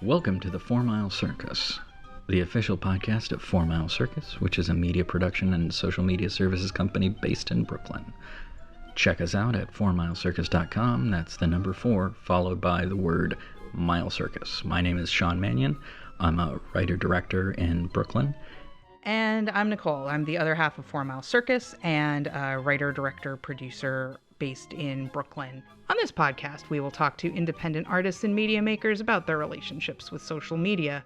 Welcome to the 4MileCircus, the official podcast of 4MileCircus, which is a media production and social media services company based in Brooklyn. Check us out at 4MileCircus.com. That's the number 4, followed by the word Mile Circus. My name is Sean Mannion. I'm a writer-director in Brooklyn. And I'm Nicole. I'm the other half of 4MileCircus and a writer, director, producer based in Brooklyn. On this podcast, we will talk to independent artists and media makers about their relationships with social media.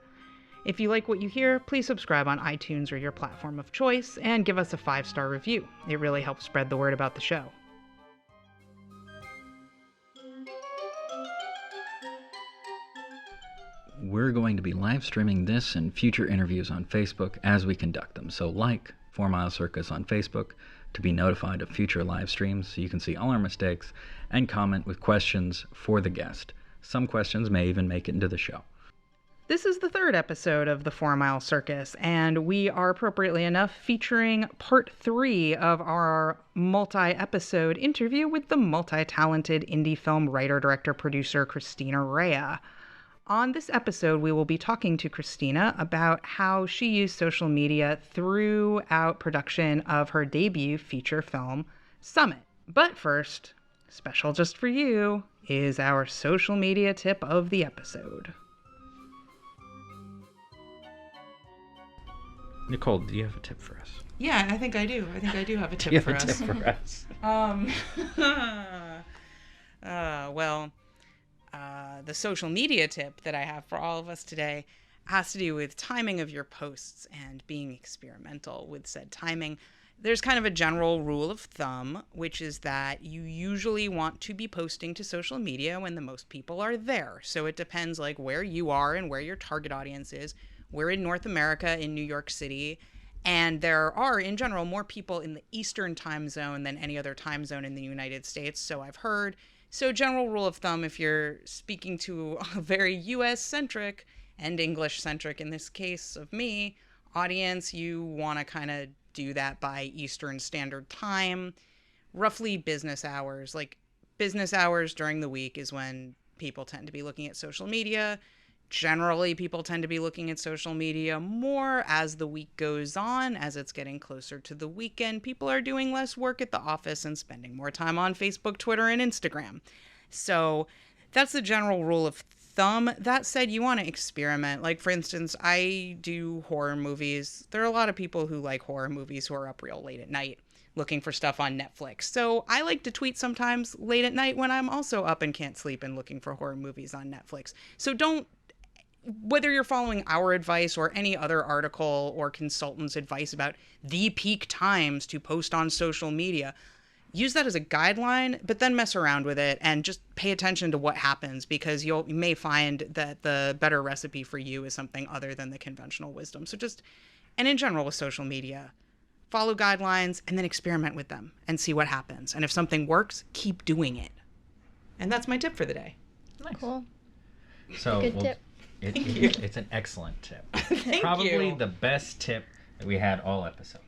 If you like what you hear, please subscribe on iTunes or your platform of choice and give us a 5-star review. It really helps spread the word about the show. We're going to be live streaming this and future interviews on Facebook as we conduct them. So like 4MileCircus on Facebook to be notified of future live streams so you can see all our mistakes and comment with questions for the guest. Some questions may even make it into the show. This is the 3rd episode of the 4MileCircus, and we are appropriately enough featuring part 3 of our multi-episode interview with the multi-talented indie film writer, director, producer Christina Raia. On this episode, we will be talking to Christina about how she used social media throughout production of her debut feature film, Summit. But first, special just for you, is our social media tip of the episode. Nicole, do you have a tip for us? Yeah, I think I do. I think I do have a tip for us. Do you have a tip for us? The social media tip that I have for all of us today has to do with timing of your posts and being experimental with said timing. There's kind of a general rule of thumb, which is that you usually want to be posting to social media when the most people are there. So it depends like where you are and where your target audience is. We're in North America, in New York City, and there are, in general, more people in the Eastern time zone than any other time zone in the United States, so I've heard. So general rule of thumb, if you're speaking to a very US-centric and English-centric, in this case of me, audience, you want to kind of do that by Eastern Standard Time, roughly business hours. Like business hours during the week is when people tend to be looking at social media. Generally, people tend to be looking at social media more as the week goes on, as it's getting closer to the weekend. People are doing less work at the office and spending more time on Facebook, Twitter, and Instagram. So that's the general rule of thumb. That said, you want to experiment. Like, for instance, I do horror movies. There are a lot of people who like horror movies who are up real late at night looking for stuff on Netflix. So I like to tweet sometimes late at night when I'm also up and can't sleep and looking for horror movies on Netflix. So whether you're following our advice or any other article or consultant's advice about the peak times to post on social media, use that as a guideline, but then mess around with it and just pay attention to what happens, because you may find that the better recipe for you is something other than the conventional wisdom. And in general with social media, follow guidelines and then experiment with them and see what happens. And if something works, keep doing it. And that's my tip for the day. Nice. Cool. So good tip. It's an excellent tip. Thank Probably you. the best tip that we had all episode.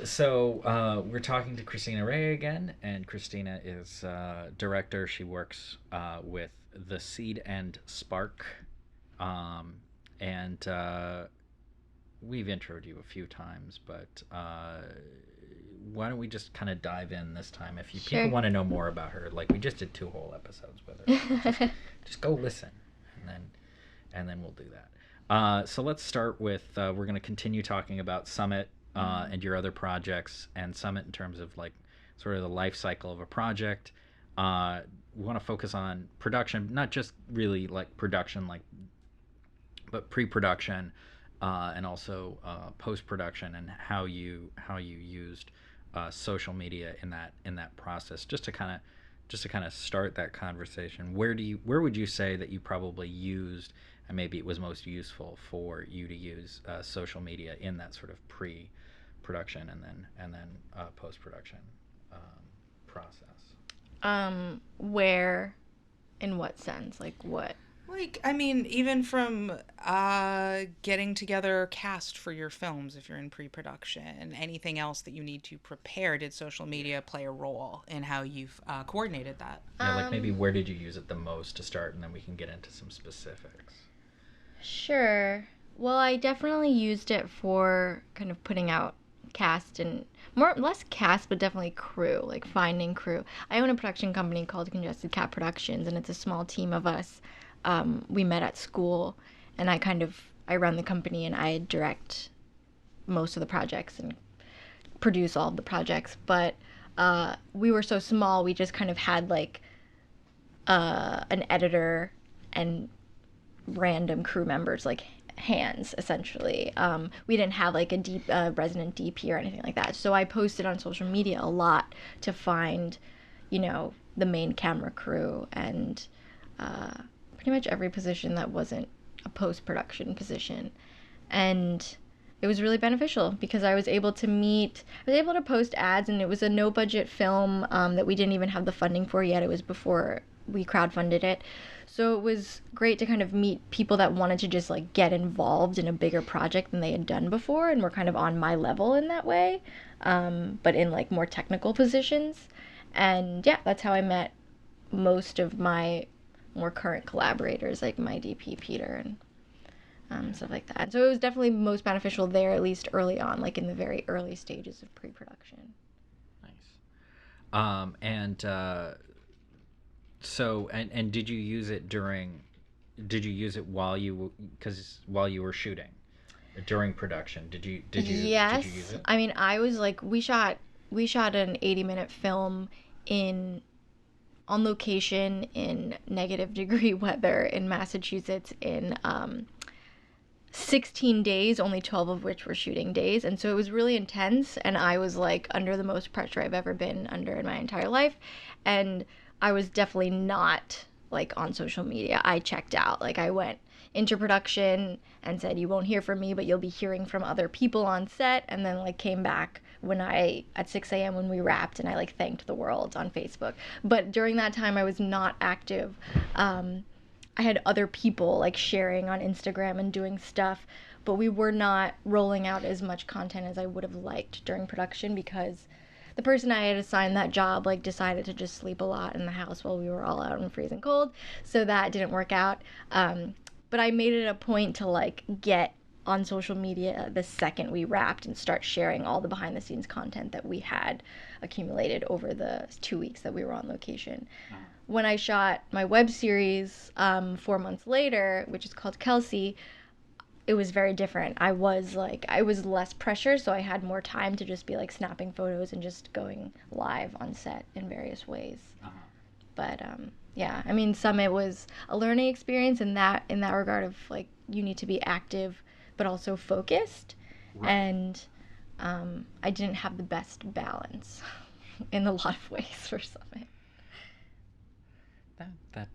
So we're talking to Christina Raia again, and Christina is director. She works with The Seed and Spark, and we've introed you a few times, but why don't we just kind of dive in this time? If you people want to know more about her, like we just did 2 whole episodes with her, just go listen, and then we'll do that. So let's start with we're going to continue talking about Summit and your other projects, and Summit in terms of like sort of the life cycle of a project. We want to focus on production, not just really like production, but pre-production. And also post-production, and how you used social media in that process. Just to kind of start that conversation, where would you say that you probably used, and maybe it was most useful for you to use social media in that sort of pre-production and then post-production process? Where, in what sense? Like what? Well, like, I mean, even from getting together cast for your films, if you're in pre-production, anything else that you need to prepare, did social media play a role in how you've coordinated that? Yeah, like maybe where did you use it the most to start, and then we can get into some specifics. Sure. Well, I definitely used it for kind of putting out cast and less cast, but definitely crew, like finding crew. I own a production company called Congested Cat Productions, and it's a small team of us. We met at school, and I run the company, and I direct most of the projects and produce all of the projects. But we were so small, we just kind of had like an editor and random crew members, like hands essentially. We didn't have like a deep resident DP or anything like that, so I posted on social media a lot to find, the main camera crew and pretty much every position that wasn't a post-production position. And it was really beneficial because I was able to post ads, and it was a no budget film that we didn't even have the funding for yet. It was before we crowdfunded it. So it was great to kind of meet people that wanted to just like get involved in a bigger project than they had done before and were kind of on my level in that way, but in like more technical positions. And yeah, that's how I met most of my more current collaborators, like my DP Peter and stuff like that. So it was definitely most beneficial there, at least early on, like in the very early stages of pre-production. Nice. So, did you use it while you were shooting, during production? Yes. Did you use it? I mean, I was like, we shot an 80-minute film on location in negative-degree weather in Massachusetts in 16 days, only 12 of which were shooting days. And so it was really intense, and I was like under the most pressure I've ever been under in my entire life. And I was definitely not like on social media. I checked out. Like I went into production and said, you won't hear from me, but you'll be hearing from other people on set. And then like came back at 6 a.m. when we wrapped, and I like thanked the world on Facebook. But during that time I was not active. I had other people like sharing on Instagram and doing stuff, but we were not rolling out as much content as I would have liked during production because the person I had assigned that job like decided to just sleep a lot in the house while we were all out in the freezing cold, so that didn't work out. But I made it a point to like get on social media the second we wrapped and start sharing all the behind the scenes content that we had accumulated over the 2 weeks that we were on location. When I shot my web series 4 months later, which is called Kelsey, it was very different. I was less pressure, so I had more time to just be like snapping photos and just going live on set in various ways. But yeah, I mean, Summit was a learning experience in that regard of like you need to be active but also focused. Right. And I didn't have the best balance in a lot of ways for Summit. That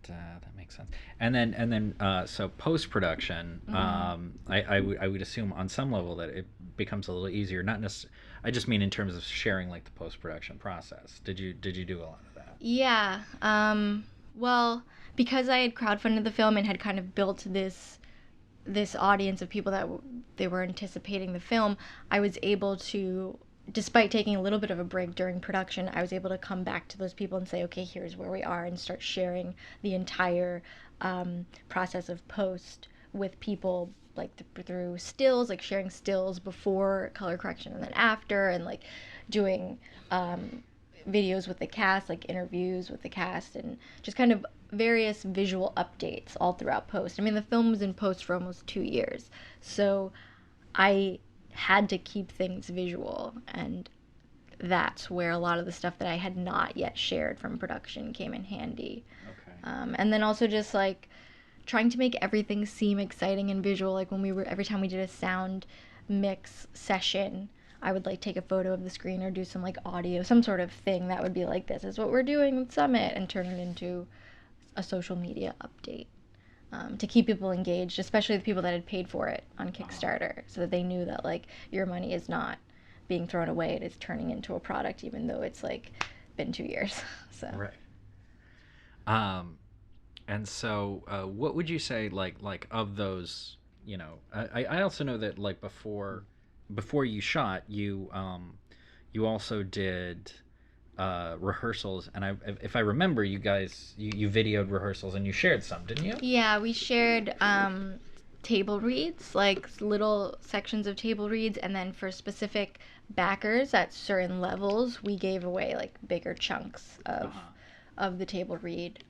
makes sense. And then so post production, I would assume on some level that it becomes a little easier. Not necessarily. I just mean in terms of sharing like the post production process. Did you do a lot of that? Yeah. Well, because I had crowdfunded the film and had kind of built this audience of people that they were anticipating the film, I was able to, despite taking a little bit of a break during production, I was able to come back to those people and say, okay, here's where we are, and start sharing the entire process of post with people, like through stills, like sharing stills before color correction and then after, and like doing videos with the cast, like interviews with the cast, and just kind of various visual updates all throughout post. I mean, the film was in post for almost 2 years, so I had to keep things visual, and that's where a lot of the stuff that I had not yet shared from production came in handy. Okay. And then also just like trying to make everything seem exciting and visual. Like every time we did a sound mix session, I would like take a photo of the screen or do some like audio, some sort of thing that would be like, this is what we're doing with Summit, and turn it into a social media update. To keep people engaged, especially the people that had paid for it on Kickstarter, so that they knew that like your money is not being thrown away, it is turning into a product, even though it's like been 2 years. So right. And so, what would you say, like of those? I also know that like before you shot, you also did rehearsals, and if I remember, you guys you videoed rehearsals and you shared some, didn't you? Yeah, we shared table reads, like little sections of table reads, and then for specific backers at certain levels, we gave away like bigger chunks of the table read.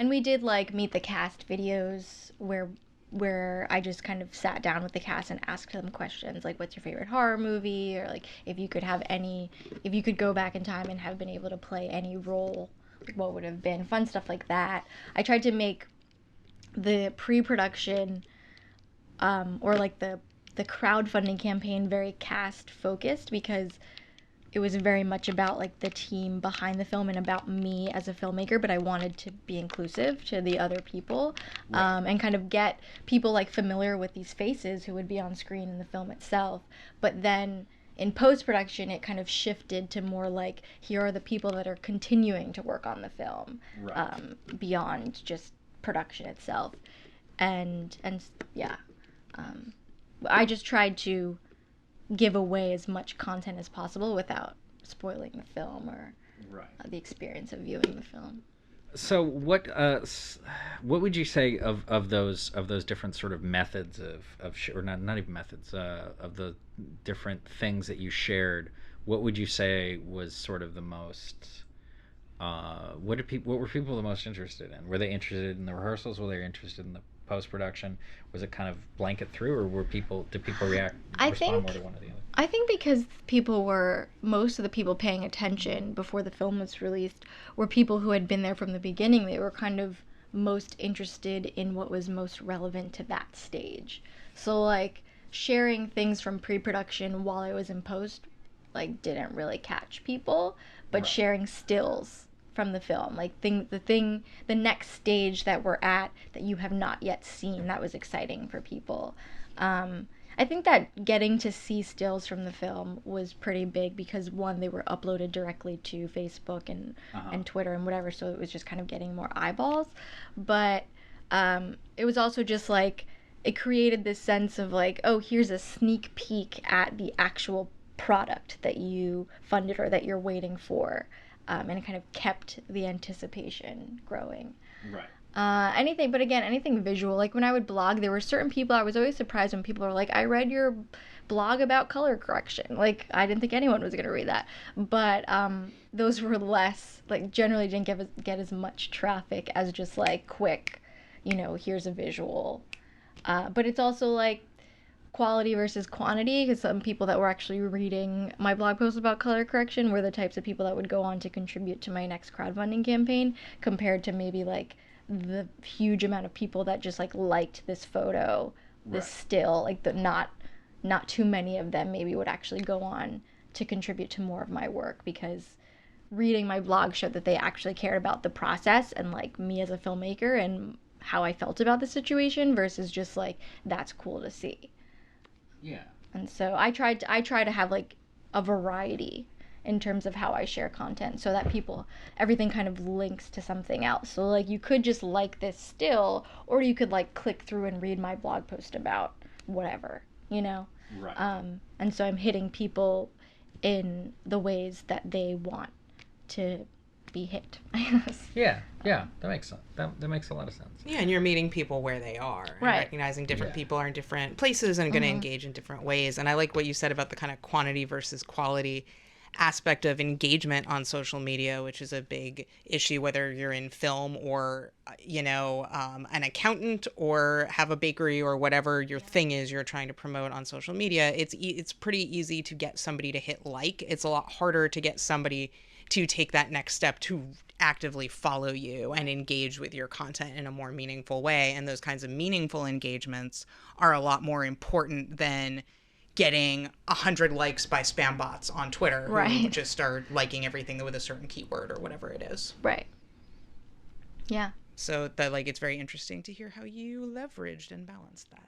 And we did like meet the cast videos where I just kind of sat down with the cast and asked them questions like, what's your favorite horror movie, or like if you could go back in time and have been able to play any role, like, what would have been fun stuff like that. I tried to make the pre-production or like the crowdfunding campaign very cast focused, because it was very much about like the team behind the film and about me as a filmmaker, but I wanted to be inclusive to the other people, and kind of get people like familiar with these faces who would be on screen in the film itself. But then in post-production, it kind of shifted to more like, here are the people that are continuing to work on the film, beyond just production itself. And yeah, I just tried to give away as much content as possible without spoiling the film or the experience of viewing the film. So what would you say of those different sort of methods or not even methods, of the different things that you shared? What would you say was sort of the most what were people the most interested in? Were they interested in the rehearsals? Were they interested in the post-production? Was it kind of blanket through, or did people respond more to one or the other? I think because most of the people paying attention before the film was released were people who had been there from the beginning. They were kind of most interested in what was most relevant to that stage. So like sharing things from pre-production while I was in post like didn't really catch people, but sharing stills from the film, like the next stage that we're at that you have not yet seen, that was exciting for people. I think that getting to see stills from the film was pretty big because, one, they were uploaded directly to Facebook and Twitter and whatever, so it was just kind of getting more eyeballs. But it was also just like, it created this sense of like, oh, here's a sneak peek at the actual product that you funded or that you're waiting for. And it kind of kept the anticipation growing. Anything visual. Like when I would blog, there were certain people, I was always surprised when people were like, I read your blog about color correction. Like, I didn't think anyone was going to read that. But those were less, like, generally didn't get as much traffic as just like quick, here's a visual. But it's also like, quality versus quantity, because some people that were actually reading my blog post about color correction were the types of people that would go on to contribute to my next crowdfunding campaign, compared to maybe like the huge amount of people that just like liked this photo, this still, like not too many of them maybe would actually go on to contribute to more of my work, because reading my blog showed that they actually cared about the process and like me as a filmmaker and how I felt about the situation, versus just like, that's cool to see. Yeah. And so I try to have like a variety in terms of how I share content, so that everything kind of links to something else. So like, you could just like this still, or you could like click through and read my blog post about whatever, and so I'm hitting people in the ways that they want to be hit, I guess. Yeah, that makes sense. That makes a lot of sense. Yeah, and you're meeting people where they are, and recognizing different people are in different places and going to engage in different ways. And I like what you said about the kind of quantity versus quality aspect of engagement on social media, which is a big issue, whether you're in film or an accountant or have a bakery or whatever your thing is you're trying to promote on social media. It's pretty easy to get somebody to hit like. It's a lot harder to get somebody to take that next step to actively follow you and engage with your content in a more meaningful way. And those kinds of meaningful engagements are a lot more important than getting 100 likes by spam bots on Twitter who just start liking everything with a certain keyword or whatever it is. Right. Yeah. So that it's very interesting to hear how you leveraged and balanced that.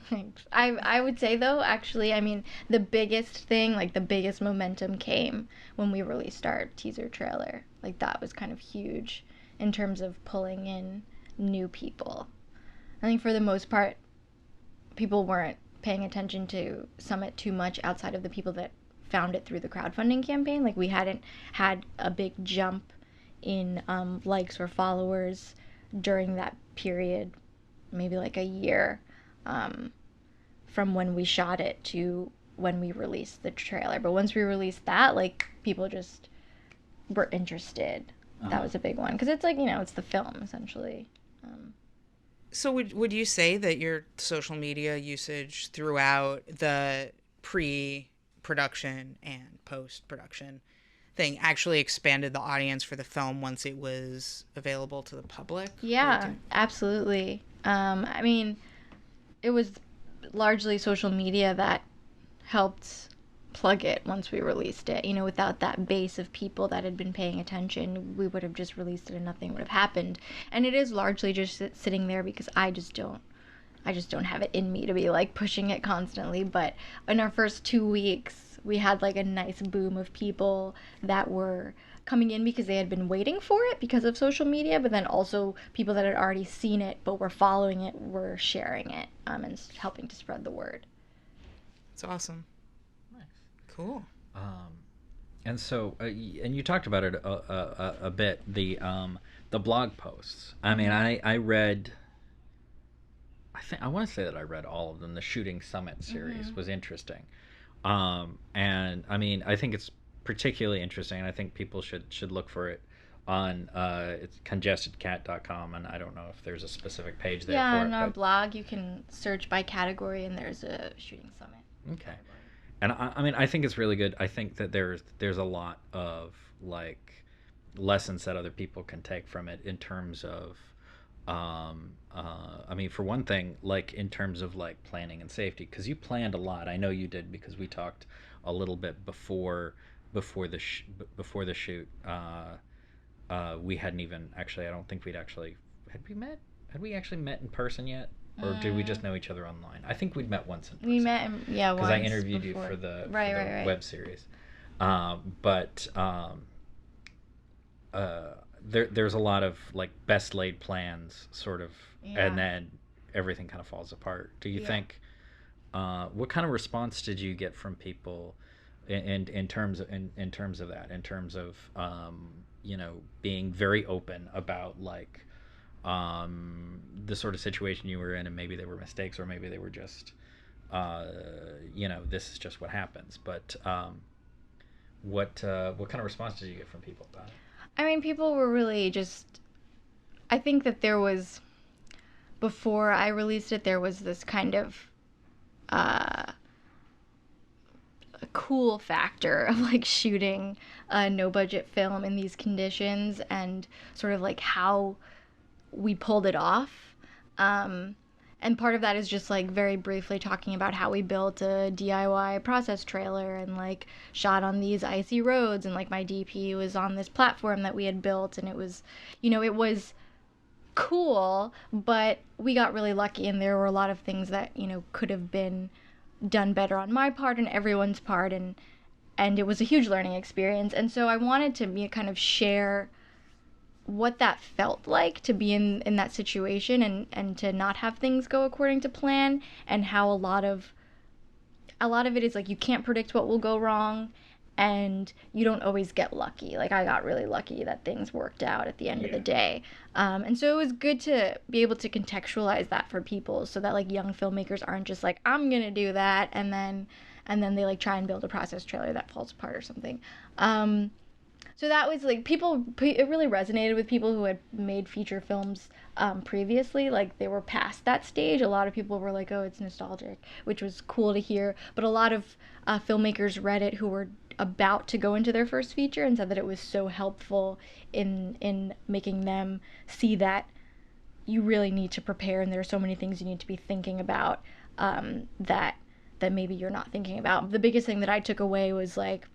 Thanks. I would say, though, actually, I mean, the biggest thing, like the biggest momentum came when we released our teaser trailer. Like, that was kind of huge in terms of pulling in new people. I think for the most part, people weren't paying attention to Summit too much outside of the people that found it through the crowdfunding campaign. Like, we hadn't had a big jump in likes or followers during that period, maybe like a year from when we shot it to when we released the trailer. But once we released that, like, people just were interested. That was a big one, because it's like, you know, it's the film essentially. So would you say that your social media usage throughout the pre-production and post-production thing actually expanded the audience for the film once it was available to the public? Yeah, absolutely. I mean, it was largely social media that helped plug it once we released it. You know, without that base of people that had been paying attention, we would have just released it and nothing would have happened. And it is largely just sitting there because I just don't have it in me to be like pushing it constantly. But in our first 2 weeks, we had like a nice boom of people that were coming in because they had been waiting for it because of social media, but then also people that had already seen it but were following it were sharing it and helping to spread the word. It's awesome. Cool. And so, and you talked about it a bit, the blog posts. I mean, I read, I want to say that I read all of them. The Shooting Summit series was interesting. And I mean, I think it's particularly interesting, and I think people should look for it on it's congestedcat.com, and I don't know if there's a specific page there for it. Yeah, on our blog, you can search by category, and there's a Shooting Summit. Okay. And I mean, I think it's really good. I think that there's a lot of like lessons that other people can take from it in terms of, I mean, for one thing, like in terms of like planning and safety, because you planned a lot. I know you did, because we talked a little bit before the shoot. We hadn't even actually. I don't think had we met? Had we actually met in person yet? Or did we just know each other online? I think we'd met once in person. We met, once. Because I interviewed before. You for the web series. There's a lot of like best laid plans, sort of, and then everything kind of falls apart. Do you think? What kind of response did you get from people, in terms of that? In terms of you know, being very open about like. The sort of situation you were in, and maybe they were mistakes, or maybe they were just, you know, this is just what happens. But what kind of response did you get from people about it? I mean, people were really just. I think that there was, before I released it, there was this kind of a cool factor of like shooting a no budget film in these conditions, and sort of like how we pulled it off. And part of that is just like very briefly talking about how we built a DIY process trailer and like shot on these icy roads, and like my DP was on this platform that we had built, and it was, you know, it was cool, but we got really lucky, and there were a lot of things that, you know, could have been done better on my part and everyone's part, and it was a huge learning experience. And so I wanted to kind of share what that felt like to be in that situation, and to not have things go according to plan, and how a lot of it is like you can't predict what will go wrong, and you don't always get lucky. Like, I got really lucky that things worked out at the end of the day. And so it was good to be able to contextualize that for people, so that like young filmmakers aren't just like, I'm gonna do that, and then they like try and build a process trailer that falls apart or something. So that was like, it really resonated with people who had made feature films previously. Like, they were past that stage. A lot of people were like, oh, it's nostalgic, which was cool to hear. But a lot of filmmakers read it who were about to go into their first feature, and said that it was so helpful in making them see that you really need to prepare, and there are so many things you need to be thinking about that maybe you're not thinking about. The biggest thing that I took away was like,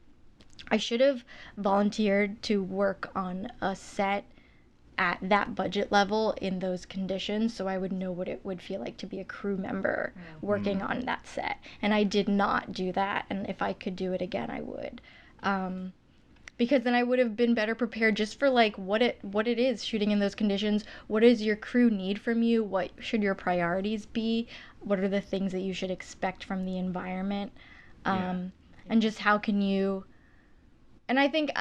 I should have volunteered to work on a set at that budget level in those conditions, so I would know what it would feel like to be a crew member working on that set. And I did not do that, and if I could do it again, I would. because then I would have been better prepared just for like what it is shooting in those conditions. What does your crew need from you? What should your priorities be? What are the things that you should expect from the environment? And just how can you... And I think,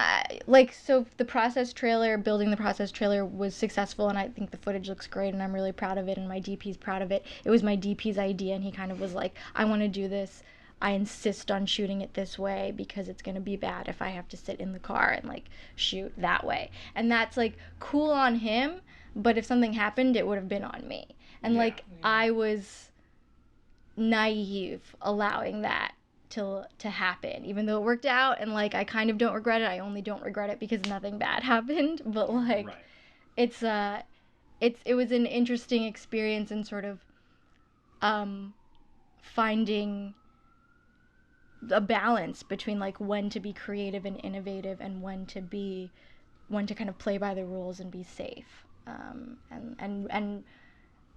so the building the process trailer was successful, and I think the footage looks great, and I'm really proud of it, and my DP's proud of it. It was my DP's idea, and he kind of was like, I want to do this. I insist on shooting it this way because it's going to be bad if I have to sit in the car and, like, shoot that way. And that's, like, cool on him, but if something happened, it would have been on me. And, I was naive allowing that to happen, even though it worked out, and like I kind of don't regret it. I only don't regret it because nothing bad happened, but like it was an interesting experience in sort of finding a balance between like when to be creative and innovative and when to kind of play by the rules and be safe, and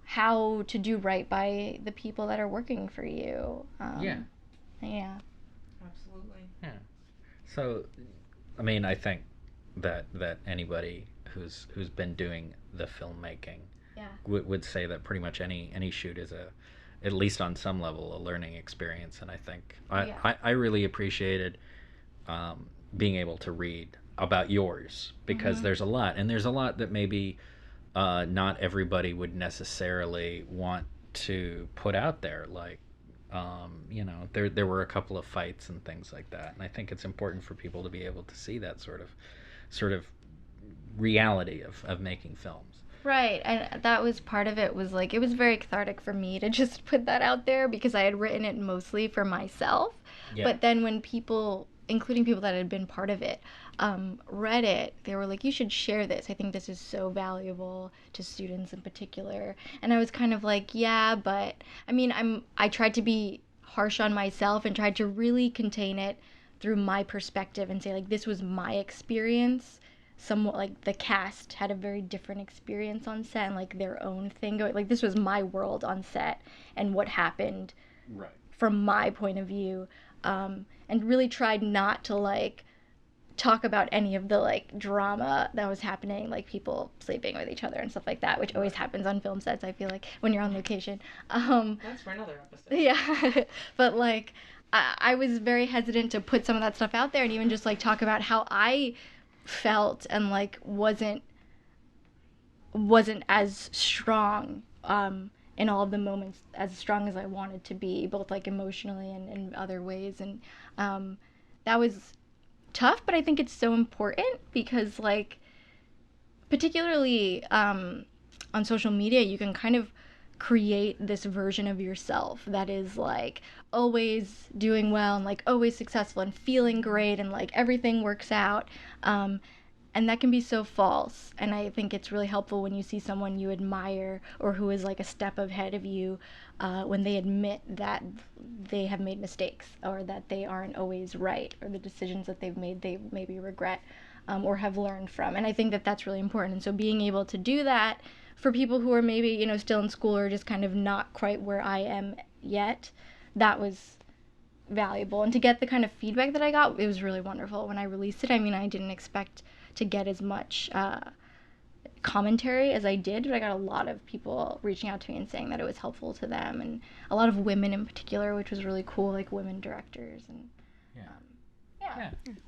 how to do right by the people that are working for you. Yeah. Absolutely. Yeah. So, I mean, I think that anybody who's been doing the filmmaking would say that pretty much any shoot is at least on some level, a learning experience. And I think I really appreciated being able to read about yours, because there's a lot that maybe not everybody would necessarily want to put out there, like. There were a couple of fights and things like that, and I think it's important for people to be able to see that sort of reality of making films. Right, and that was part of it. Was like, it was very cathartic for me to just put that out there because I had written it mostly for myself. But then when people, including people that had been part of it, read it, they were like, you should share this. I think this is so valuable to students in particular. And I was kind of like, yeah, but I mean, I tried to be harsh on myself and tried to really contain it through my perspective and say, like, this was my experience. Somewhat like the cast had a very different experience on set and like their own thing going. Like, this was my world on set and what happened from my point of view. And really tried not to like talk about any of the like drama that was happening, like people sleeping with each other and stuff like that, which always happens on film sets, I feel like, when you're on location. That's for another episode. Yeah. But like I was very hesitant to put some of that stuff out there and even just like talk about how I felt and like wasn't as strong in all of the moments, as strong as I wanted to be, both like emotionally and in other ways. And that was tough, but I think it's so important because like particularly on social media, you can kind of create this version of yourself that is like always doing well and like always successful and feeling great and like everything works out, and that can be so false. And I think it's really helpful when you see someone you admire or who is like a step ahead of you, when they admit that they have made mistakes or that they aren't always right, or the decisions that they've made they maybe regret, or have learned from. And I think that that's really important. And so being able to do that for people who are maybe, you know, still in school or just kind of not quite where I am yet, that was valuable. And to get the kind of feedback that I got, it was really wonderful when I released it. I mean, I didn't expect to get as much commentary as I did, but I got a lot of people reaching out to me and saying that it was helpful to them, and a lot of women in particular, which was really cool, like women directors. And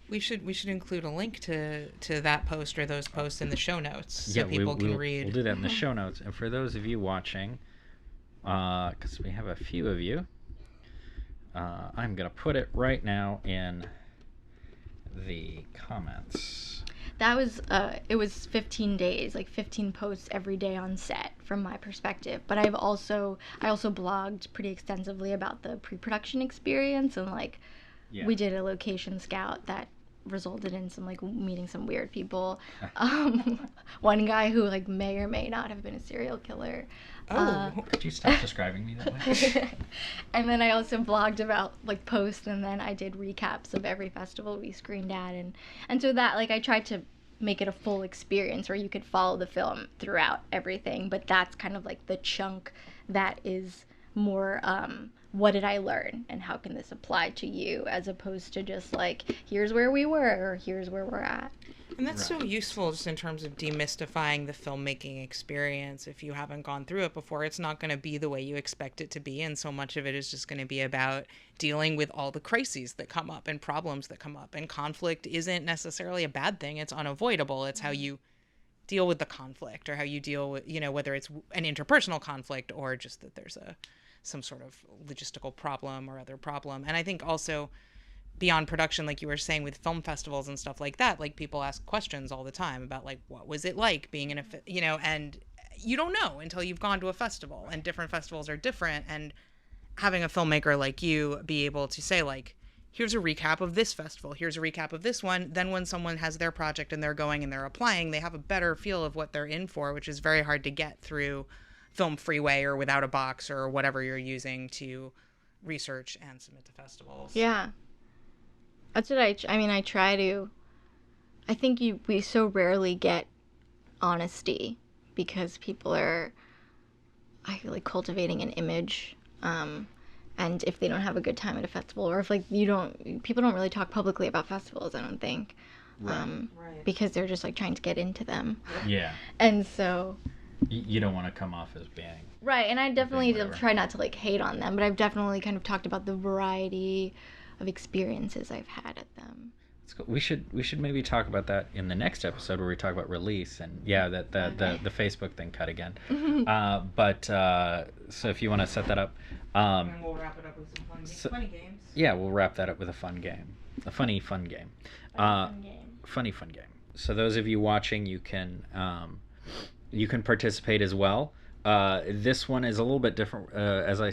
we should include a link to that post or those posts in the show notes so people can read. We'll do that in the show notes. And for those of you watching, because we have a few of you, I'm gonna put it right now in the comments. That was it was 15 days, like 15 posts every day on set from my perspective. But I also blogged pretty extensively about the pre-production experience, and like we did a location scout that resulted in some like meeting some weird people. One guy who like may or may not have been a serial killer. Could you stop describing me that way? And then I also blogged about like posts, and then I did recaps of every festival we screened at, and so that like I tried to make it a full experience where you could follow the film throughout everything. But that's kind of like the chunk that is more what did I learn and how can this apply to you, as opposed to just like, here's where we were or here's where we're at. And that's so useful just in terms of demystifying the filmmaking experience. If you haven't gone through it before, it's not going to be the way you expect it to be. And so much of it is just going to be about dealing with all the crises that come up and problems that come up. And conflict isn't necessarily a bad thing. It's unavoidable. It's how you deal with the conflict, or how you deal with, whether it's an interpersonal conflict or just that there's some sort of logistical problem or other problem. And I think also beyond production, like you were saying with film festivals and stuff like that, like people ask questions all the time about like, what was it like being in and you don't know until you've gone to a festival, and different festivals are different. And having a filmmaker like you be able to say like, here's a recap of this festival, here's a recap of this one. Then when someone has their project and they're going and they're applying, they have a better feel of what they're in for, which is very hard to get through Film Freeway or Without a Box or whatever you're using to research and submit to festivals. Yeah. That's what I try to. I think we so rarely get honesty because people are, I feel like, cultivating an image. And if they don't have a good time at a festival, or if like people don't really talk publicly about festivals, I don't think. Right. Because they're just like trying to get into them. Yeah. And so. You don't want to come off as being. Right, and I definitely try not to like hate on them, but I've definitely kind of talked about the variety of experiences I've had at them. That's cool. We should maybe talk about that in the next episode where we talk about release, and the Facebook thing cut again. But so if you want to set that up, and we'll wrap it up with some funny games. Yeah, we'll wrap that up with a fun game, a funny fun game, funny fun game. So those of you watching, you can participate as well. This one is a little bit different. As I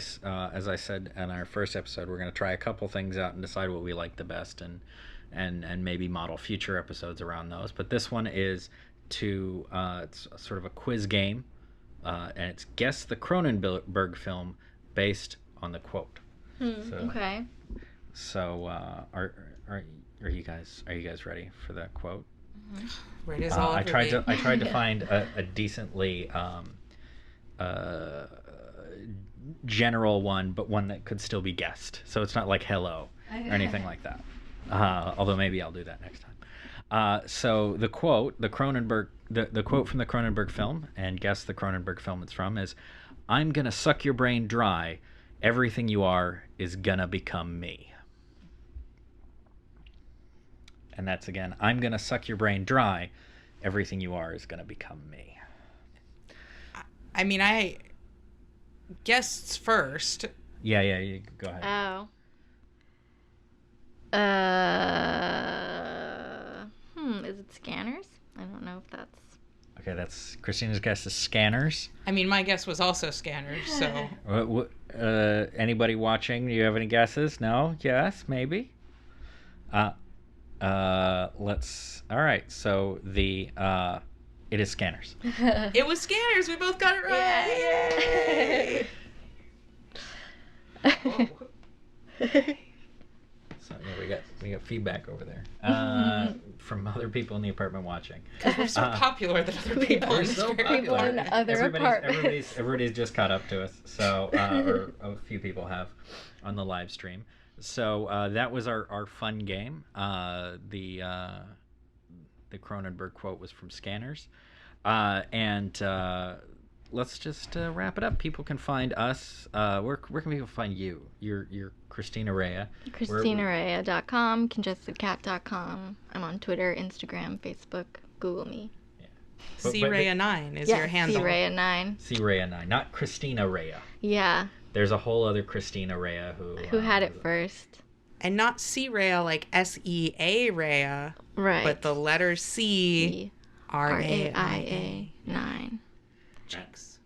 said in our first episode, we're going to try a couple things out and decide what we like the best, and maybe model future episodes around those. But this one is it's sort of a quiz game, and it's guess the Cronenberg film based on the quote. Okay. So are you guys ready for that quote? Mm-hmm. Ready as all I tried to find a decently general one, but one that could still be guessed. So it's not like hello or anything like that. Although maybe I'll do that next time. So the quote, the quote from the Cronenberg film, and guess the Cronenberg film it's from, is, "I'm gonna suck your brain dry. Everything you are is gonna become me." And that's again, "I'm gonna suck your brain dry. Everything you are is gonna become me." I mean, I guessed first. Yeah, you go ahead. Oh. Is it Scanners? I don't know if that's... Okay, that's Christina's guess is Scanners. I mean, my guess was also Scanners, so... Anybody watching, do you have any guesses? No? Yes? Maybe? All right, so it is Scanners. It was Scanners! We both got it right! Yay! So yeah, we got feedback over there from other people in the apartment watching. Because we're so popular that other people are so popular. In other apartments. Everybody's just caught up to us. So or a few people have on the live stream. So that was our fun game. The Cronenberg quote was from Scanners, and let's just wrap it up. People can find us. Where can people find you? You're Christina Raia. ChristinaRaia.com, CongeskedCat.com. I'm on Twitter, Instagram, Facebook. Google me. Yeah. CRaia9 is your handle. CRaia9. CRaia9, not Christina Raia. Yeah. There's a whole other Christina Raia who had it first. And not C-Raia like S-E-A Raia. Right. But the letter C. R-A-I-A 9. Checks.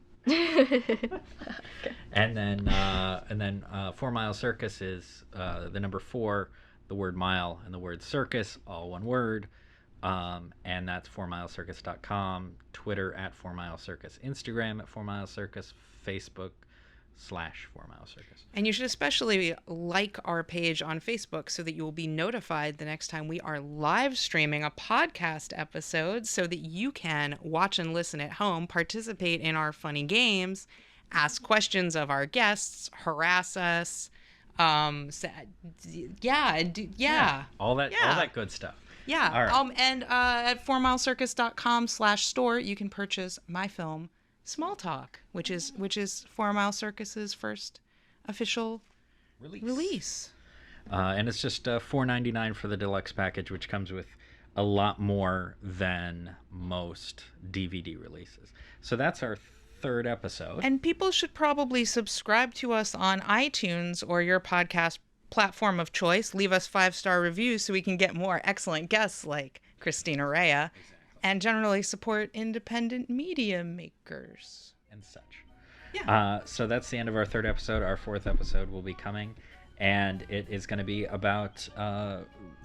And then 4MileCircus is the number 4, the word mile, and the word circus, all one word. And that's 4MileCircus.com, Twitter at 4MileCircus, Instagram at 4MileCircus, Facebook /4MileCircus. And you should especially like our page on Facebook so that you will be notified the next time we are live streaming a podcast episode, so that you can watch and listen at home, participate in our funny games, ask questions of our guests, harass us. Yeah. All that good stuff. Yeah. All right. And at 4MileCircus.com/store, you can purchase my film, Small Talk, which is 4 Mile Circus's first official release. And it's just $4.99 for the deluxe package, which comes with a lot more than most DVD releases. So that's our third episode. And people should probably subscribe to us on iTunes or your podcast platform of choice. Leave us 5-star reviews so we can get more excellent guests like Christina Raia. Exactly. And generally support independent media makers. And such. Yeah. So that's the end of our third episode. Our fourth episode will be coming. And it is going to be about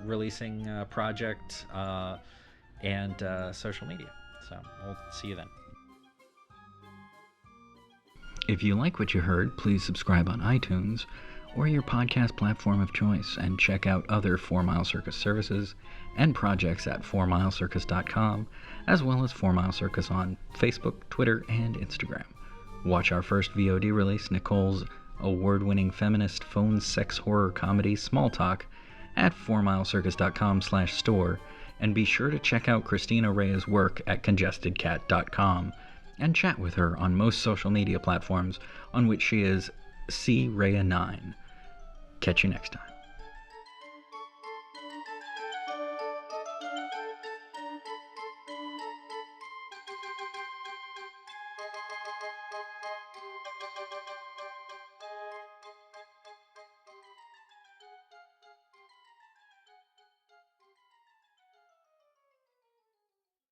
releasing a project and social media. So we'll see you then. If you like what you heard, please subscribe on iTunes or your podcast platform of choice and check out other 4 Mile Circus services and projects at 4milecircus.com, as well as 4 Mile Circus on Facebook, Twitter, and Instagram. Watch our first VOD release, Nicole's award-winning feminist phone sex horror comedy Small Talk, at 4milecircus.com/store, and be sure to check out Christina Raia's work at congestedcat.com and chat with her on most social media platforms on which she is C Raia9. Catch you next time.